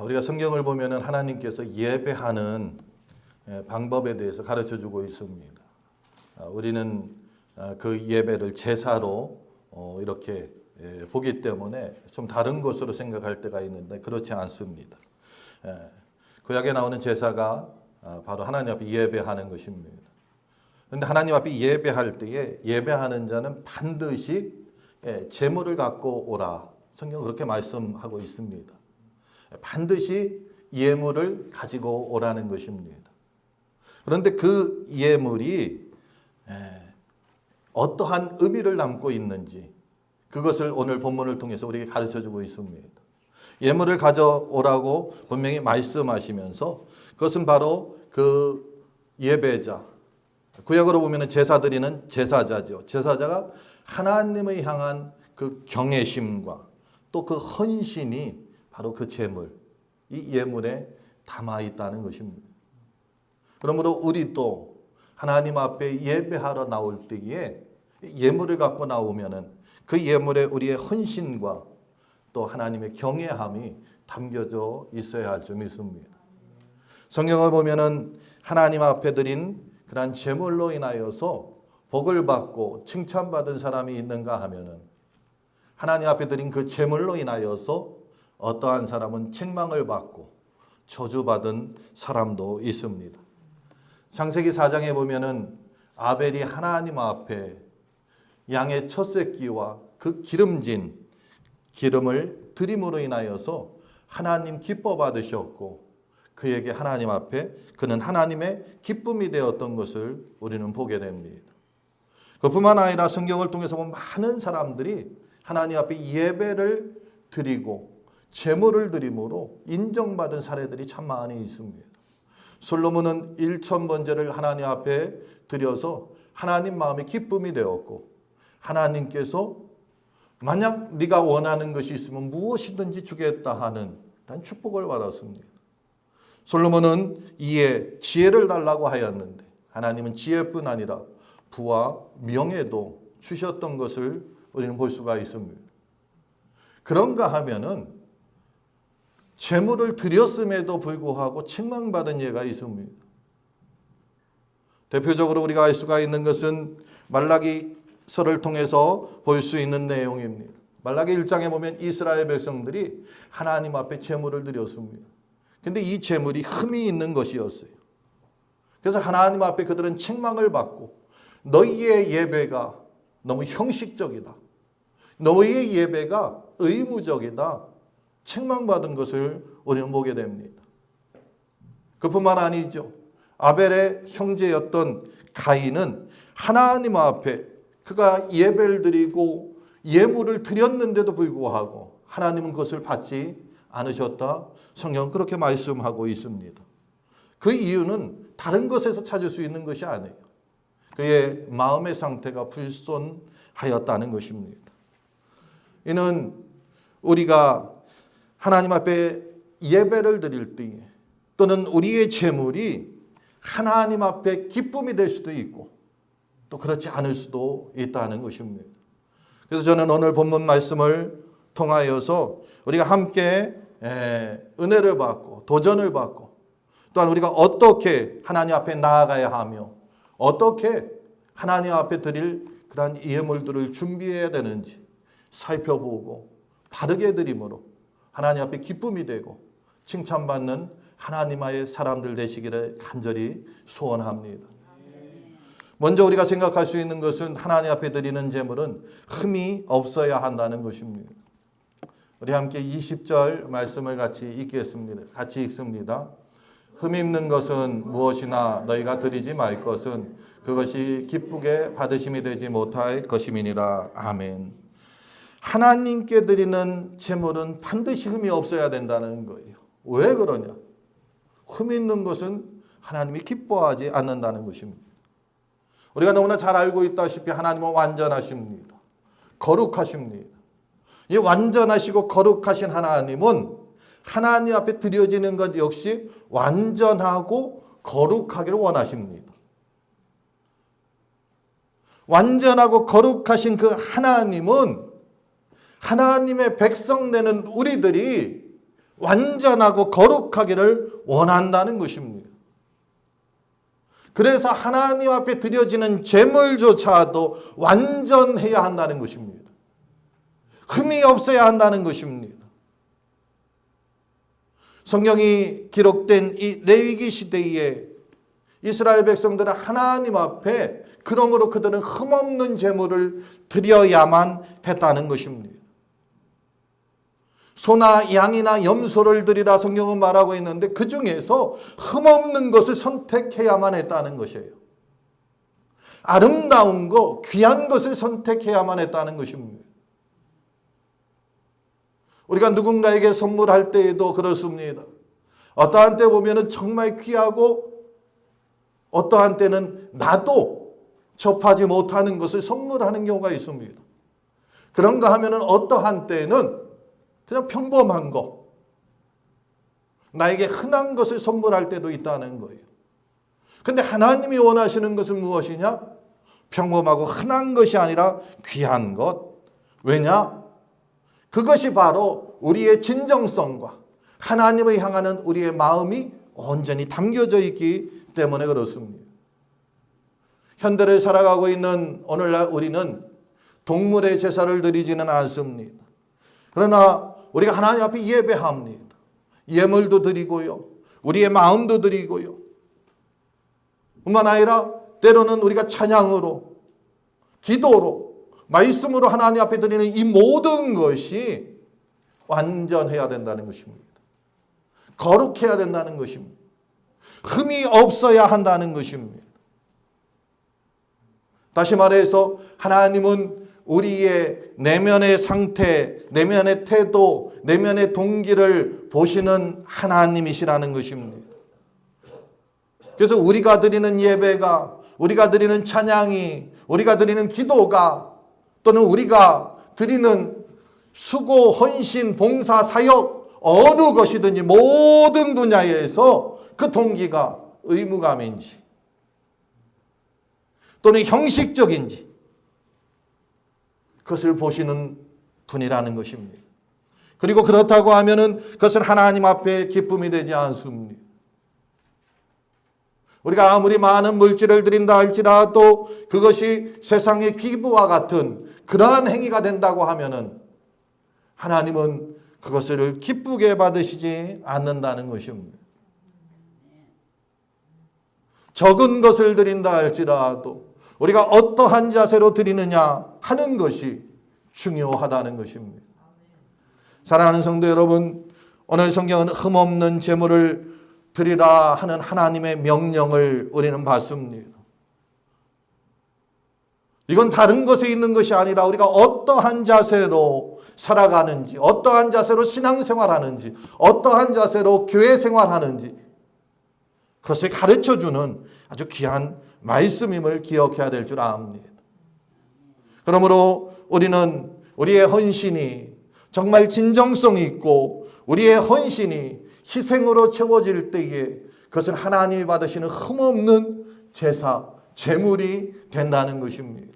우리가 성경을 보면은 하나님께서 예배하는 방법에 대해서 가르쳐 주고 있습니다. 우리는 그 예배를 제사로 이렇게 보기 때문에 좀 다른 것으로 생각할 때가 있는데 그렇지 않습니다. 구약에 나오는 제사가 바로 하나님 앞에 예배하는 것입니다. 그런데 하나님 앞에 예배할 때에 예배하는 자는 반드시 제물을 갖고 오라. 성경은 그렇게 말씀하고 있습니다. 반드시 예물을 가지고 오라는 것입니다. 그런데 그 예물이 어떠한 의미를 담고 있는지 그것을 오늘 본문을 통해서 우리에게 가르쳐주고 있습니다. 예물을 가져오라고 분명히 말씀하시면서 그것은 바로 그 예배자, 구약으로 보면 제사 드리는 제사자죠. 제사자가 하나님을 향한 그 경외심과 또 그 헌신이 바로 그 제물, 이 예물에 담아 있다는 것입니다. 그러므로 우리도 하나님 앞에 예배하러 나올 때에 예물을 갖고 나오면은 그 예물에 우리의 헌신과 또 하나님의 경외함이 담겨져 있어야 할 점이 있습니다. 성경을 보면은 하나님 앞에 드린 그러한 제물로 인하여서 복을 받고 칭찬받은 사람이 있는가 하면은 하나님 앞에 드린 그 제물로 인하여서 어떠한 사람은 책망을 받고 저주받은 사람도 있습니다. 창세기 4장에 보면은 아벨이 하나님 앞에 양의 첫 새끼와 그 기름진 기름을 드림으로 인하여서 하나님 기뻐 받으셨고 그에게 하나님 앞에 그는 하나님의 기쁨이 되었던 것을 우리는 보게 됩니다. 그뿐만 아니라 성경을 통해서 보면 많은 사람들이 하나님 앞에 예배를 드리고 제물을 드림으로 인정받은 사례들이 참 많이 있습니다. 솔로몬은 1000번제를 하나님 앞에 드려서 하나님 마음에 기쁨이 되었고 하나님께서 만약 네가 원하는 것이 있으면 무엇이든지 주겠다 하는 축복을 받았습니다. 솔로몬은 이에 지혜를 달라고 하였는데 하나님은 지혜뿐 아니라 부와 명예도 주셨던 것을 우리는 볼 수가 있습니다. 그런가 하면은 제물을 드렸음에도 불구하고 책망받은 예가 있습니다. 대표적으로 우리가 알 수가 있는 것은 말라기서를 통해서 볼 수 있는 내용입니다. 말라기 1장에 보면 이스라엘 백성들이 하나님 앞에 제물을 드렸습니다. 근데 이 제물이 흠이 있는 것이었어요. 그래서 하나님 앞에 그들은 책망을 받고 너희의 예배가 너무 형식적이다. 너희의 예배가 의무적이다. 책망받은 것을 우리는 보게 됩니다. 그뿐만 아니죠. 아벨의 형제였던 가인은 하나님 앞에 그가 예배를 드리고 예물을 드렸는데도 불구하고 하나님은 그것을 받지 않으셨다. 성경은 그렇게 말씀하고 있습니다. 그 이유는 다른 것에서 찾을 수 있는 것이 아니에요. 그의 마음의 상태가 불손하였다는 것입니다. 이는 우리가 하나님 앞에 예배를 드릴 때에 또는 우리의 제물이 하나님 앞에 기쁨이 될 수도 있고 또 그렇지 않을 수도 있다는 것입니다. 그래서 저는 오늘 본문 말씀을 통하여서 우리가 함께 은혜를 받고 도전을 받고 또한 우리가 어떻게 하나님 앞에 나아가야 하며 어떻게 하나님 앞에 드릴 그러한 예물들을 준비해야 되는지 살펴보고 바르게 드림으로 하나님 앞에 기쁨이 되고 칭찬받는 하나님의 사람들 되시기를 간절히 소원합니다. 먼저 우리가 생각할 수 있는 것은 하나님 앞에 드리는 제물은 흠이 없어야 한다는 것입니다. 우리 함께 20절 말씀을 같이 읽겠습니다. 같이 읽습니다. 흠 있는 것은 무엇이나 너희가 드리지 말 것은 그것이 기쁘게 받으심이 되지 못할 것임이니라. 아멘. 하나님께 드리는 제물은 반드시 흠이 없어야 된다는 거예요. 왜 그러냐? 흠 있는 것은 하나님이 기뻐하지 않는다는 것입니다. 우리가 너무나 잘 알고 있다시피 하나님은 완전하십니다. 거룩하십니다. 이 완전하시고 거룩하신 하나님은 하나님 앞에 드려지는 것 역시 완전하고 거룩하기를 원하십니다. 완전하고 거룩하신 그 하나님은 하나님의 백성 되는 우리들이 완전하고 거룩하기를 원한다는 것입니다. 그래서 하나님 앞에 드려지는 제물조차도 완전해야 한다는 것입니다. 흠이 없어야 한다는 것입니다. 성경이 기록된 이 레위기 시대에 이스라엘 백성들은 하나님 앞에 그러므로 그들은 흠없는 제물을 드려야만 했다는 것입니다. 소나 양이나 염소를 드리라 성경은 말하고 있는데 그 중에서 흠없는 것을 선택해야만 했다는 것이에요. 아름다운 거, 귀한 것을 선택해야만 했다는 것입니다. 우리가 누군가에게 선물할 때에도 그렇습니다. 어떠한 때 보면 정말 귀하고 어떠한 때는 나도 접하지 못하는 것을 선물하는 경우가 있습니다. 그런가 하면 어떠한 때는 그냥 평범한 거, 나에게 흔한 것을 선물할 때도 있다는 거예요. 근데 하나님이 원하시는 것은 무엇이냐? 평범하고 흔한 것이 아니라 귀한 것. 왜냐? 그것이 바로 우리의 진정성과 하나님을 향하는 우리의 마음이 온전히 담겨져 있기 때문에 그렇습니다. 현대를 살아가고 있는 오늘날 우리는 동물의 제사를 드리지는 않습니다. 그러나 우리가 하나님 앞에 예배합니다. 예물도 드리고요. 우리의 마음도 드리고요. 뿐만 아니라 때로는 우리가 찬양으로, 기도로, 말씀으로 하나님 앞에 드리는 이 모든 것이 완전해야 된다는 것입니다. 거룩해야 된다는 것입니다. 흠이 없어야 한다는 것입니다. 다시 말해서 하나님은 우리의 내면의 상태, 내면의 태도, 내면의 동기를 보시는 하나님이시라는 것입니다. 그래서 우리가 드리는 예배가, 우리가 드리는 찬양이, 우리가 드리는 기도가, 또는 우리가 드리는 수고, 헌신, 봉사, 사역, 어느 것이든지 모든 분야에서 그 동기가 의무감인지 또는 형식적인지 그것을 보시는 분이라는 것입니다. 그리고 그렇다고 하면은 그것은 하나님 앞에 기쁨이 되지 않습니다. 우리가 아무리 많은 물질을 드린다 할지라도 그것이 세상의 기부와 같은 그러한 행위가 된다고 하면은 하나님은 그것을 기쁘게 받으시지 않는다는 것입니다. 적은 것을 드린다 할지라도 우리가 어떠한 자세로 드리느냐 하는 것이 중요하다는 것입니다. 사랑하는 성도 여러분, 오늘 성경은 흠없는 제물을 드리라 하는 하나님의 명령을 우리는 받습니다. 이건 다른 것에 있는 것이 아니라 우리가 어떠한 자세로 살아가는지, 어떠한 자세로 신앙생활하는지, 어떠한 자세로 교회생활하는지 그것을 가르쳐주는 아주 귀한 말씀임을 기억해야 될 줄 압니다. 그러므로 우리는 우리의 헌신이 정말 진정성이 있고 우리의 헌신이 희생으로 채워질 때에 그것은 하나님이 받으시는 흠없는 제사, 제물이 된다는 것입니다.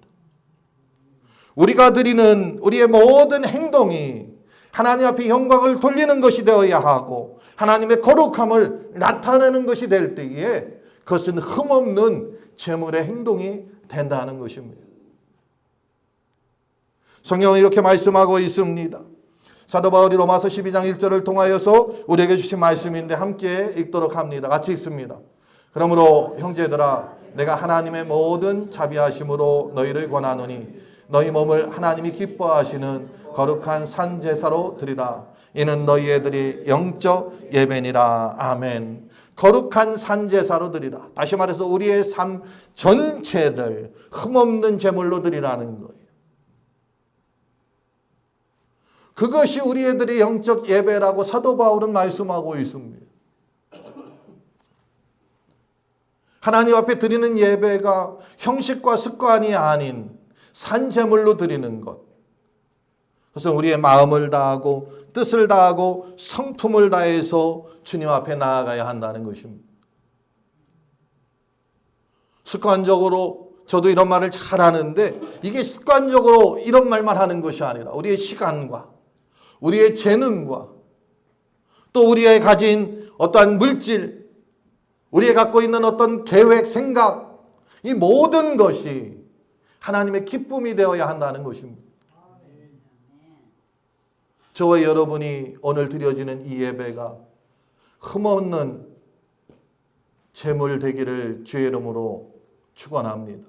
우리가 드리는 우리의 모든 행동이 하나님 앞에 영광을 돌리는 것이 되어야 하고 하나님의 거룩함을 나타내는 것이 될 때에 그것은 흠없는 제물의 행동이 된다는 것입니다. 성경은 이렇게 말씀하고 있습니다. 사도 바울이 로마서 12장 1절을 통하여서 우리에게 주신 말씀인데 함께 읽도록 합니다. 같이 읽습니다. 그러므로 형제들아 내가 하나님의 모든 자비하심으로 너희를 권하노니 너희 몸을 하나님이 기뻐하시는 거룩한 산 제사로 드리라. 이는 너희들이 영적 예배니라. 아멘. 거룩한 산 제사로 드리라. 다시 말해서 우리의 삶 전체를 흠없는 제물로 드리라는 거예요. 그것이 우리들의 영적 예배라고 사도 바울은 말씀하고 있습니다. 하나님 앞에 드리는 예배가 형식과 습관이 아닌 산제물로 드리는 것. 그래서 우리의 마음을 다하고 뜻을 다하고 성품을 다해서 주님 앞에 나아가야 한다는 것입니다. 습관적으로 저도 이런 말을 잘 하는데 이게 습관적으로 이런 말만 하는 것이 아니라 우리의 시간과 우리의 재능과 또 우리의 가진 어떠한 물질, 우리가 갖고 있는 어떤 계획, 생각, 이 모든 것이 하나님의 기쁨이 되어야 한다는 것입니다. 저와 여러분이 오늘 드려지는 이 예배가 흠없는 제물 되기를 주의 이름으로 축원합니다.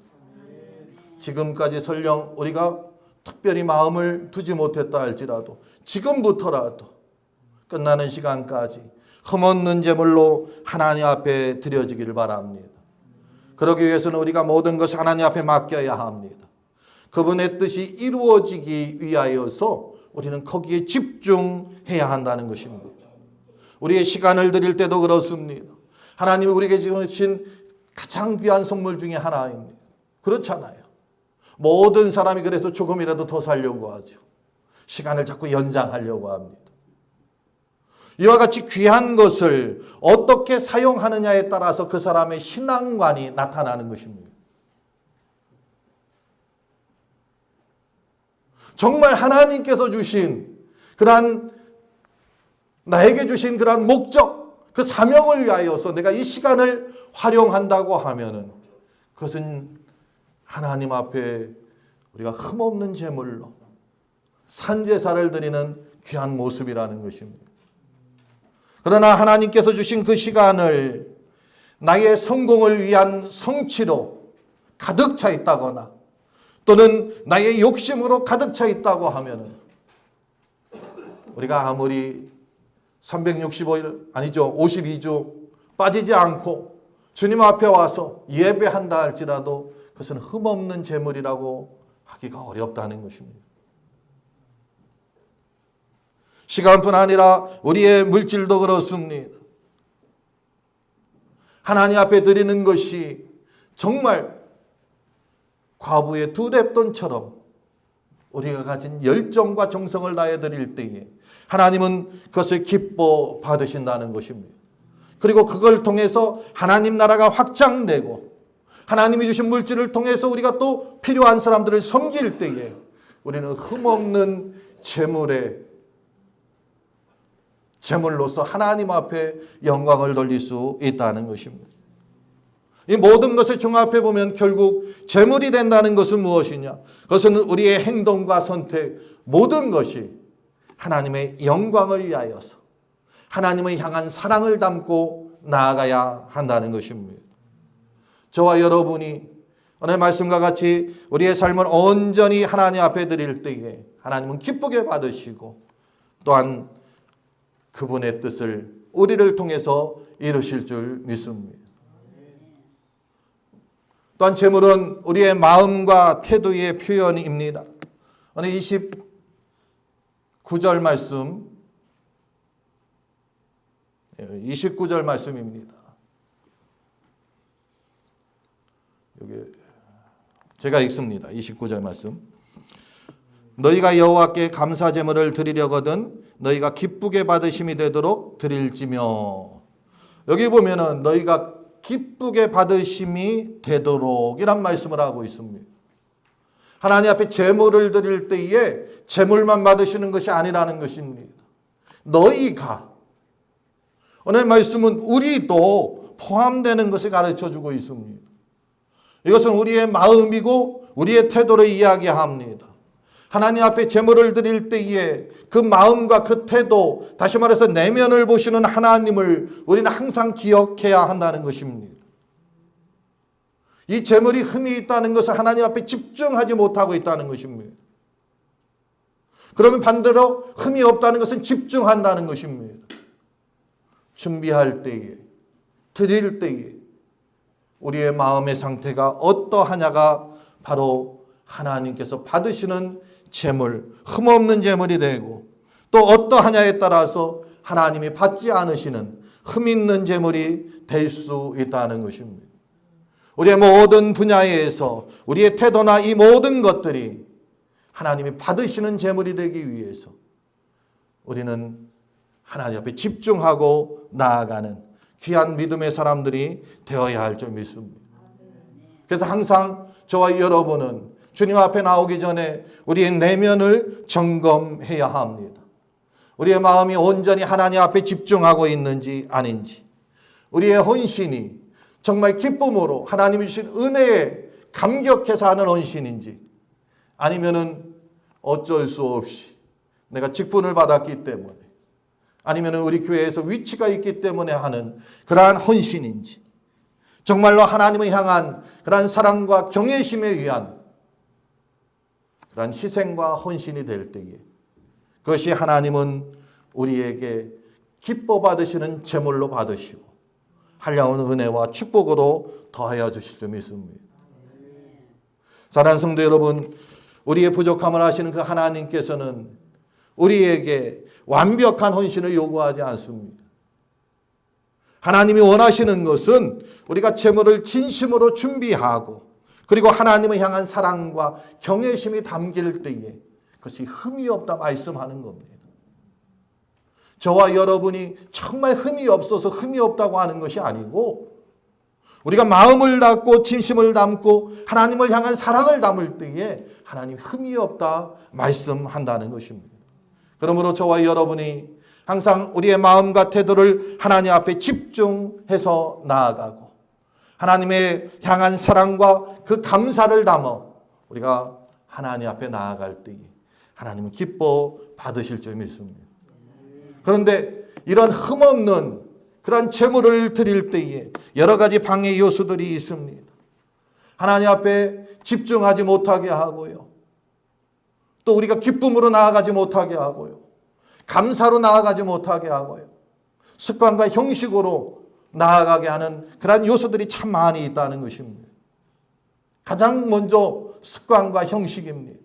지금까지 설령 우리가 특별히 마음을 두지 못했다 할지라도 지금부터라도 끝나는 시간까지 흠없는 제물로 하나님 앞에 드려지기를 바랍니다. 그러기 위해서는 우리가 모든 것을 하나님 앞에 맡겨야 합니다. 그분의 뜻이 이루어지기 위하여서 우리는 거기에 집중해야 한다는 것입니다. 우리의 시간을 드릴 때도 그렇습니다. 하나님이 우리에게 주신 가장 귀한 선물 중에 하나입니다. 그렇잖아요. 모든 사람이 그래서 조금이라도 더 살려고 하죠. 시간을 자꾸 연장하려고 합니다. 이와 같이 귀한 것을 어떻게 사용하느냐에 따라서 그 사람의 신앙관이 나타나는 것입니다. 정말 하나님께서 주신 그러한 나에게 주신 그러한 목적, 그 사명을 위하여서 내가 이 시간을 활용한다고 하면은 그것은 하나님 앞에 우리가 흠없는 제물로 산제사를 드리는 귀한 모습이라는 것입니다. 그러나 하나님께서 주신 그 시간을 나의 성공을 위한 성취로 가득 차 있다거나 또는 나의 욕심으로 가득 차 있다고 하면은 우리가 아무리 365일 아니죠 52주 빠지지 않고 주님 앞에 와서 예배한다 할지라도 그것은 흠없는 제물이라고 하기가 어렵다는 것입니다. 시간뿐 아니라 우리의 물질도 그렇습니다. 하나님 앞에 드리는 것이 정말 과부의 두 랩돈처럼 우리가 가진 열정과 정성을 다해 드릴 때에 하나님은 그것을 기뻐 받으신다는 것입니다. 그리고 그걸 통해서 하나님 나라가 확장되고 하나님이 주신 물질을 통해서 우리가 또 필요한 사람들을 섬길 때에 우리는 흠없는 제물로서 하나님 앞에 영광을 돌릴 수 있다는 것입니다. 이 모든 것을 종합해 보면 결국 제물이 된다는 것은 무엇이냐? 그것은 우리의 행동과 선택 모든 것이 하나님의 영광을 위하여서 하나님을 향한 사랑을 담고 나아가야 한다는 것입니다. 저와 여러분이 오늘 말씀과 같이 우리의 삶을 온전히 하나님 앞에 드릴 때에 하나님은 기쁘게 받으시고 또한 그분의 뜻을 우리를 통해서 이루실 줄 믿습니다. 또한 제물은 우리의 마음과 태도의 표현입니다. 오늘 29절 말씀 29절 말씀입니다. 여기 제가 읽습니다. 29절 말씀. 너희가 여호와께 감사 제물을 드리려거든 너희가 기쁘게 받으심이 되도록 드릴지며. 여기 보면은 너희가 기쁘게 받으심이 되도록 이란 말씀을 하고 있습니다. 하나님 앞에 제물을 드릴 때에 제물만 받으시는 것이 아니라는 것입니다. 너희가 오늘 말씀은 우리도 포함되는 것을 가르쳐주고 있습니다. 이것은 우리의 마음이고 우리의 태도를 이야기합니다. 하나님 앞에 제물을 드릴 때에 그 마음과 그 태도, 다시 말해서 내면을 보시는 하나님을 우리는 항상 기억해야 한다는 것입니다. 이 제물이 흠이 있다는 것은 하나님 앞에 집중하지 못하고 있다는 것입니다. 그러면 반대로 흠이 없다는 것은 집중한다는 것입니다. 준비할 때에, 드릴 때에 우리의 마음의 상태가 어떠하냐가 바로 하나님께서 받으시는 제물, 흠없는 제물이 되고 또 어떠하냐에 따라서 하나님이 받지 않으시는 흠 있는 제물이 될 수 있다는 것입니다. 우리의 모든 분야에서 우리의 태도나 이 모든 것들이 하나님이 받으시는 제물이 되기 위해서 우리는 하나님 앞에 집중하고 나아가는 귀한 믿음의 사람들이 되어야 할 줄 믿습니다. 그래서 항상 저와 여러분은 주님 앞에 나오기 전에 우리의 내면을 점검해야 합니다. 우리의 마음이 온전히 하나님 앞에 집중하고 있는지 아닌지, 우리의 헌신이 정말 기쁨으로 하나님이 주신 은혜에 감격해서 하는 헌신인지, 아니면은 어쩔 수 없이 내가 직분을 받았기 때문에, 아니면은 우리 교회에서 위치가 있기 때문에 하는 그러한 헌신인지, 정말로 하나님을 향한 그러한 사랑과 경외심에 의한 그러한 희생과 헌신이 될 때에 그것이 하나님은 우리에게 기뻐 받으시는 제물로 받으시고 한량한 은혜와 축복으로 더하여 주실 줄 믿습니다. 사랑하는 성도 여러분, 우리의 부족함을 아시는 그 하나님께서는 우리에게 완벽한 헌신을 요구하지 않습니다. 하나님이 원하시는 것은 우리가 제물을 진심으로 준비하고 그리고 하나님을 향한 사랑과 경외심이 담길 때에 그것이 흠이 없다 말씀하는 겁니다. 저와 여러분이 정말 흠이 없어서 흠이 없다고 하는 것이 아니고, 우리가 마음을 담고 진심을 담고 하나님을 향한 사랑을 담을 때에 하나님 흠이 없다 말씀한다는 것입니다. 그러므로 저와 여러분이 항상 우리의 마음과 태도를 하나님 앞에 집중해서 나아가고 하나님의 향한 사랑과 그 감사를 담아 우리가 하나님 앞에 나아갈 때에 하나님은 기뻐 받으실 줄 믿습니다. 그런데 이런 흠없는 그런 제물을 드릴 때에 여러 가지 방해 요소들이 있습니다. 하나님 앞에 집중하지 못하게 하고요. 또 우리가 기쁨으로 나아가지 못하게 하고요. 감사로 나아가지 못하게 하고요. 습관과 형식으로 나아가게 하는 그런 요소들이 참 많이 있다는 것입니다. 가장 먼저 습관과 형식입니다.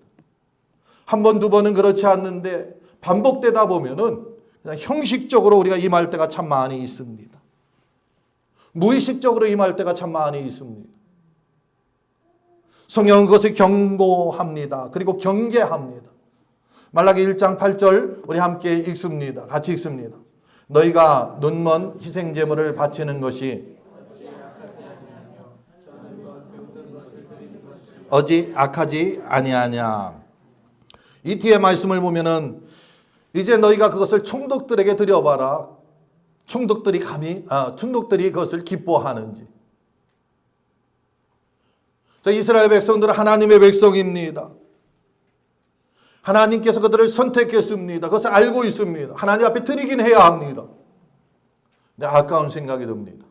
한 번, 두 번은 그렇지 않는데 반복되다 보면은 그냥 형식적으로 우리가 임할 때가 참 많이 있습니다. 무의식적으로 임할 때가 참 많이 있습니다. 성경은 그것을 경고합니다. 그리고 경계합니다. 말라기 1장 8절 우리 함께 읽습니다. 같이 읽습니다. 너희가 눈먼 희생제물을 바치는 것이 어찌 악하지 아니하냐. 이 뒤에 말씀을 보면은 이제 너희가 그것을 총독들에게 드려봐라. 총독들이 그것을 기뻐하는지. 자, 이스라엘 백성들은 하나님의 백성입니다. 하나님께서 그들을 선택했습니다. 그것을 알고 있습니다. 하나님 앞에 드리긴 해야 합니다. 근데 아까운 생각이 듭니다.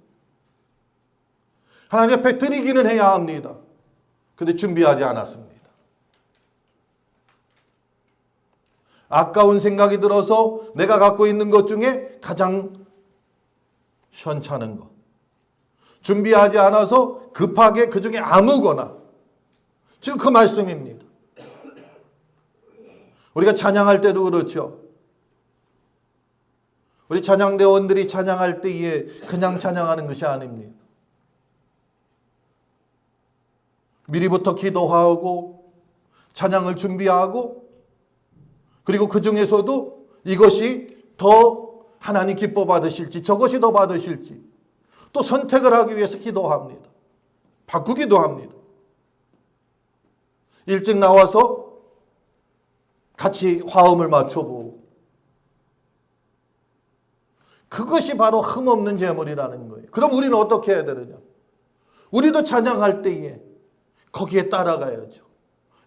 하나님 앞에 드리기는 해야 합니다. 근데 준비하지 않았습니다. 아까운 생각이 들어서 내가 갖고 있는 것 중에 가장 현찮은 것. 준비하지 않아서 급하게 그 중에 아무거나. 지금 그 말씀입니다. 우리가 찬양할 때도 그렇죠. 우리 찬양대원들이 찬양할 때에 그냥 찬양하는 것이 아닙니다. 미리부터 기도하고 찬양을 준비하고 그리고 그 중에서도 이것이 더 하나님 기뻐 받으실지 저것이 더 받으실지 또 선택을 하기 위해서 기도합니다. 바꾸기도 합니다. 일찍 나와서 같이 화음을 맞춰보고 그것이 바로 흠없는 제물이라는 거예요. 그럼 우리는 어떻게 해야 되느냐? 우리도 찬양할 때에 거기에 따라가야죠.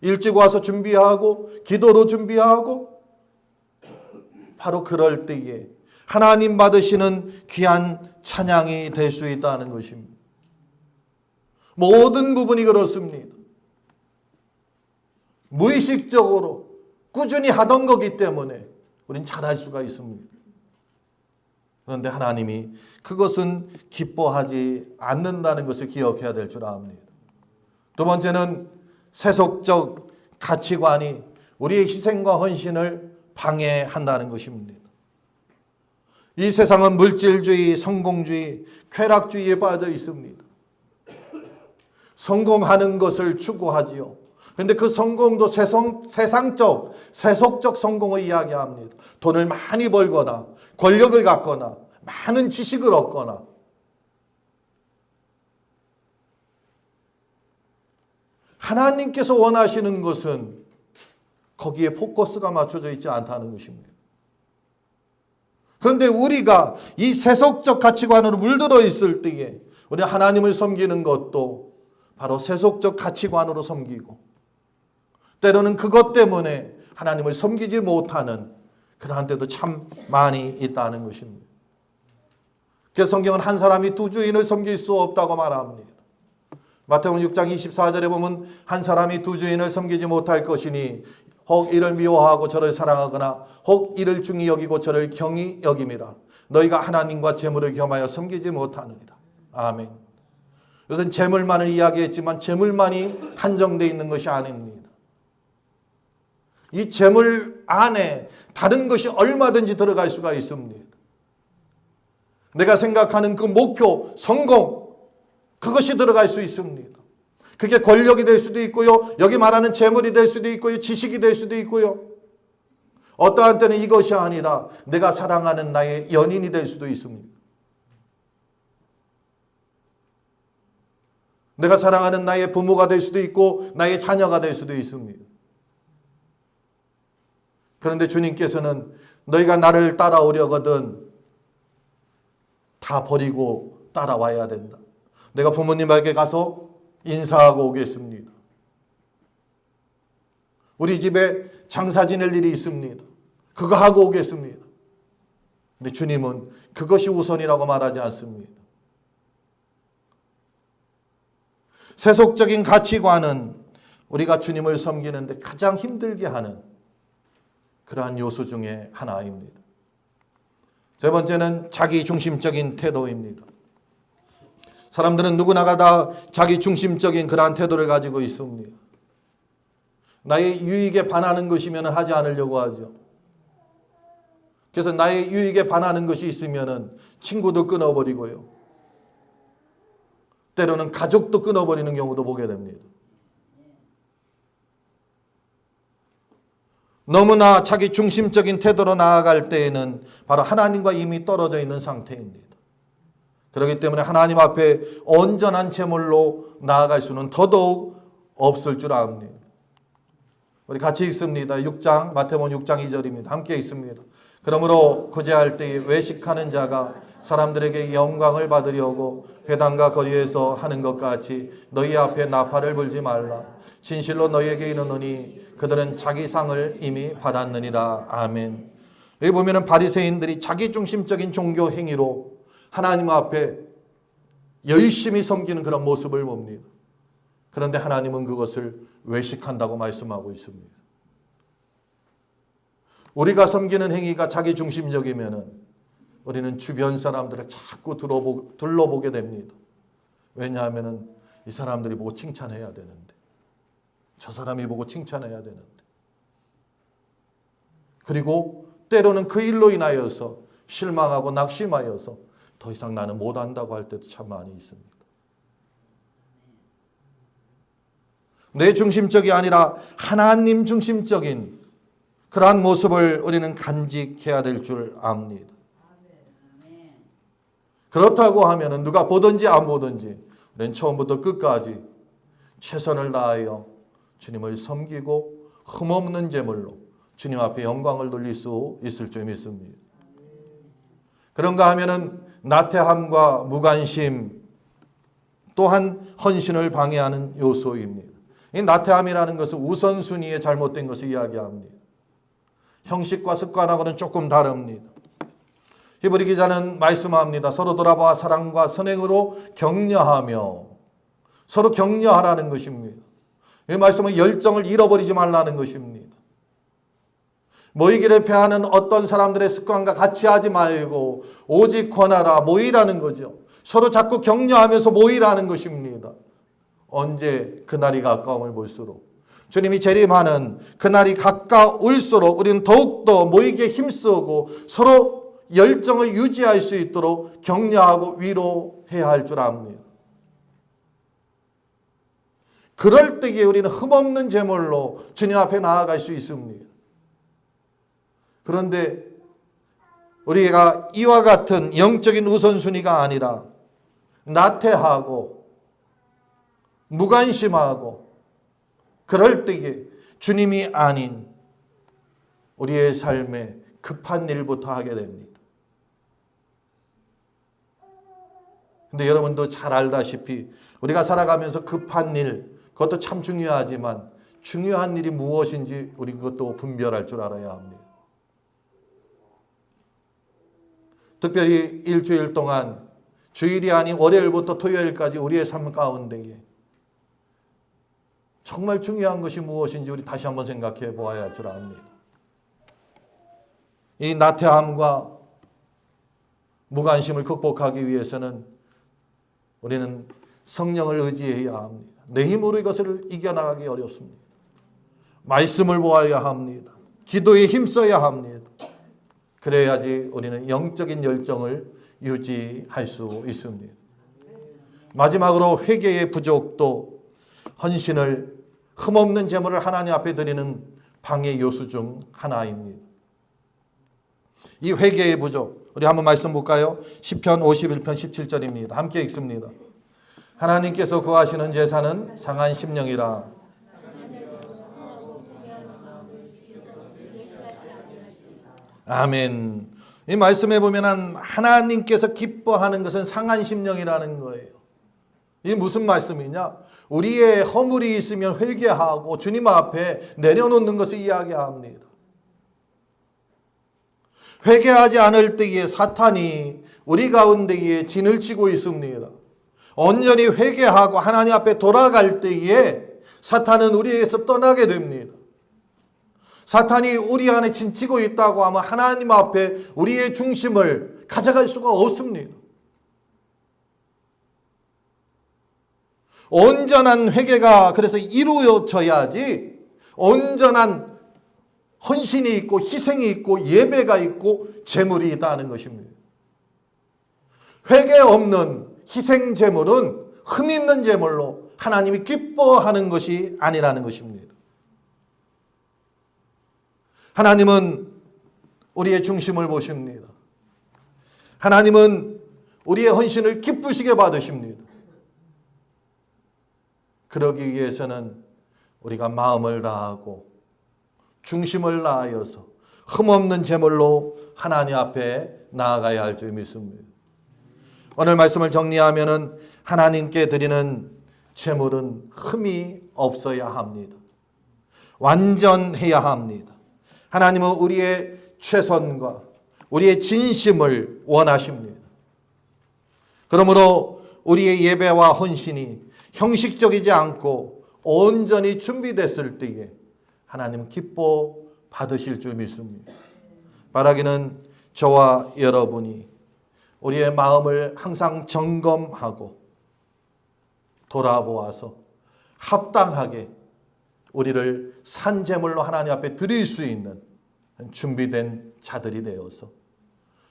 일찍 와서 준비하고 기도로 준비하고 바로 그럴 때에 하나님 받으시는 귀한 찬양이 될 수 있다는 것입니다. 모든 부분이 그렇습니다. 무의식적으로 꾸준히 하던 거기 때문에 우린 잘할 수가 있습니다. 그런데 하나님이 그것은 기뻐하지 않는다는 것을 기억해야 될 줄 압니다. 두 번째는 세속적 가치관이 우리의 희생과 헌신을 방해한다는 것입니다. 이 세상은 물질주의, 성공주의, 쾌락주의에 빠져 있습니다. 성공하는 것을 추구하지요. 그런데 그 성공도 세상적, 세속적 성공을 이야기합니다. 돈을 많이 벌거나 권력을 갖거나 많은 지식을 얻거나 하나님께서 원하시는 것은 거기에 포커스가 맞춰져 있지 않다는 것입니다. 그런데 우리가 이 세속적 가치관으로 물들어 있을 때에 우리 하나님을 섬기는 것도 바로 세속적 가치관으로 섬기고, 때로는 그것 때문에 하나님을 섬기지 못하는 그러한 때도 참 많이 있다는 것입니다. 그래서 성경은 한 사람이 두 주인을 섬길 수 없다고 말합니다. 마태복음 6장 24절에 보면 한 사람이 두 주인을 섬기지 못할 것이니 혹 이를 미워하고 저를 사랑하거나 혹 이를 중히 여기고 저를 경히 여김이라. 너희가 하나님과 재물을 겸하여 섬기지 못하느니라. 아멘. 이것은 재물만을 이야기했지만 재물만이 한정되어 있는 것이 아닙니다. 이 재물 안에 다른 것이 얼마든지 들어갈 수가 있습니다. 내가 생각하는 그 목표, 성공, 그것이 들어갈 수 있습니다. 그게 권력이 될 수도 있고요. 여기 말하는 재물이 될 수도 있고요. 지식이 될 수도 있고요. 어떠한 때는 이것이 아니라 내가 사랑하는 나의 연인이 될 수도 있습니다. 내가 사랑하는 나의 부모가 될 수도 있고 나의 자녀가 될 수도 있습니다. 그런데 주님께서는 너희가 나를 따라오려거든 다 버리고 따라와야 된다. 내가 부모님에게 가서 인사하고 오겠습니다. 우리 집에 장사 지낼 일이 있습니다. 그거 하고 오겠습니다. 근데 주님은 그것이 우선이라고 말하지 않습니다. 세속적인 가치관은 우리가 주님을 섬기는데 가장 힘들게 하는 그러한 요소 중에 하나입니다. 세 번째는 자기 중심적인 태도입니다. 사람들은 누구나가 다 자기 중심적인 그러한 태도를 가지고 있습니다. 나의 유익에 반하는 것이면 하지 않으려고 하죠. 그래서 나의 유익에 반하는 것이 있으면 친구도 끊어버리고요. 때로는 가족도 끊어버리는 경우도 보게 됩니다. 너무나 자기 중심적인 태도로 나아갈 때에는 바로 하나님과 이미 떨어져 있는 상태입니다. 그렇기 때문에 하나님 앞에 온전한 제물로 나아갈 수는 더더욱 없을 줄 압니다. 우리 같이 읽습니다. 6장 마태복음 6장 2절입니다. 함께 읽습니다. 그러므로 구제할 때에 외식하는 자가 사람들에게 영광을 받으려고 회당과 거리에서 하는 것 같이 너희 앞에 나팔을 불지 말라. 진실로 너희에게 이르노니 그들은 자기 상을 이미 받았느니라. 아멘. 여기 보면은 바리새인들이 자기 중심적인 종교 행위로 하나님 앞에 열심히 섬기는 그런 모습을 봅니다. 그런데 하나님은 그것을 외식한다고 말씀하고 있습니다. 우리가 섬기는 행위가 자기 중심적이면은 우리는 주변 사람들을 자꾸 둘러보게 됩니다. 왜냐하면은 이 사람들이 보고 칭찬해야 되는데, 저 사람이 보고 칭찬해야 되는데, 그리고 때로는 그 일로 인하여서 실망하고 낙심하여서 더 이상 나는 못한다고 할 때도 참 많이 있습니다. 내 중심적이 아니라 하나님 중심적인 그러한 모습을 우리는 간직해야 될 줄 압니다. 그렇다고 하면 누가 보든지 안 보든지 우리는 처음부터 끝까지 최선을 다하여 주님을 섬기고 흠없는 제물로 주님 앞에 영광을 돌릴 수 있을 줄 믿습니다. 그런가 하면은 나태함과 무관심 또한 헌신을 방해하는 요소입니다. 이 나태함이라는 것은 우선순위에 잘못된 것을 이야기합니다. 형식과 습관하고는 조금 다릅니다. 히브리 기자는 말씀합니다. 서로 돌아봐 사랑과 선행으로 격려하며, 서로 격려하라는 것입니다. 이 말씀은 열정을 잃어버리지 말라는 것입니다. 모이기를 패하는 어떤 사람들의 습관과 같이 하지 말고 오직 권하라, 모이라는 거죠. 서로 자꾸 격려하면서 모이라는 것입니다. 언제 그날이 가까움을 볼수록, 주님이 재림하는 그날이 가까울수록 우리는 더욱더 모이기에 힘쓰고 서로 열정을 유지할 수 있도록 격려하고 위로해야 할 줄 압니다. 그럴 때에 우리는 흠없는 제물로 주님 앞에 나아갈 수 있습니다. 그런데 우리가 이와 같은 영적인 우선순위가 아니라 나태하고 무관심하고 그럴 때에 주님이 아닌 우리의 삶에 급한 일부터 하게 됩니다. 근데 여러분도 잘 알다시피 우리가 살아가면서 급한 일, 그것도 참 중요하지만 중요한 일이 무엇인지 우리 그것도 분별할 줄 알아야 합니다. 특별히 일주일 동안 주일이 아닌 월요일부터 토요일까지 우리의 삶 가운데에 정말 중요한 것이 무엇인지 우리 다시 한번 생각해 보아야 할 줄 압니다. 이 나태함과 무관심을 극복하기 위해서는 우리는 성령을 의지해야 합니다. 내 힘으로 이것을 이겨나가기 어렵습니다. 말씀을 보아야 합니다. 기도에 힘써야 합니다. 그래야지 우리는 영적인 열정을 유지할 수 있습니다. 마지막으로 회개의 부족도 헌신을 흠없는 제물을 하나님 앞에 드리는 방해 요소 중 하나입니다. 이 회개의 부족, 우리 한번 말씀 볼까요? 시편 51편 17절입니다. 함께 읽습니다. 하나님께서 구하시는 제사는 상한 심령이라. 아멘. 이 말씀에 보면 하나님께서 기뻐하는 것은 상한 심령이라는 거예요. 이게 무슨 말씀이냐? 우리의 허물이 있으면 회개하고 주님 앞에 내려놓는 것을 이야기합니다. 회개하지 않을 때에 사탄이 우리 가운데에 진을 치고 있습니다. 온전히 회개하고 하나님 앞에 돌아갈 때에 사탄은 우리에게서 떠나게 됩니다. 사탄이 우리 안에 진치고 있다고 하면 하나님 앞에 우리의 중심을 가져갈 수가 없습니다. 온전한 회개가 그래서 이루어져야지 온전한 헌신이 있고 희생이 있고 예배가 있고 제물이 있다는 것입니다. 회개 없는 희생 제물은 흠 있는 제물로 하나님이 기뻐하는 것이 아니라는 것입니다. 하나님은 우리의 중심을 보십니다. 하나님은 우리의 헌신을 기쁘시게 받으십니다. 그러기 위해서는 우리가 마음을 다하고 중심을 다하여서 흠없는 제물로 하나님 앞에 나아가야 할 줄 믿습니다. 오늘 말씀을 정리하면은 하나님께 드리는 제물은 흠이 없어야 합니다. 완전해야 합니다. 하나님은 우리의 최선과 우리의 진심을 원하십니다. 그러므로 우리의 예배와 헌신이 형식적이지 않고 온전히 준비됐을 때에 하나님 기뻐 받으실 줄 믿습니다. 바라기는 저와 여러분이 우리의 마음을 항상 점검하고 돌아보아서 합당하게 우리를 산제물로 하나님 앞에 드릴 수 있는 준비된 자들이 되어서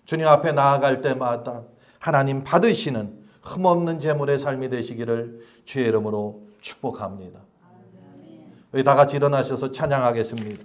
주님 앞에 나아갈 때마다 하나님 받으시는 흠없는 제물의 삶이 되시기를 주의 이름으로 축복합니다. 우리 다 같이 일어나셔서 찬양하겠습니다.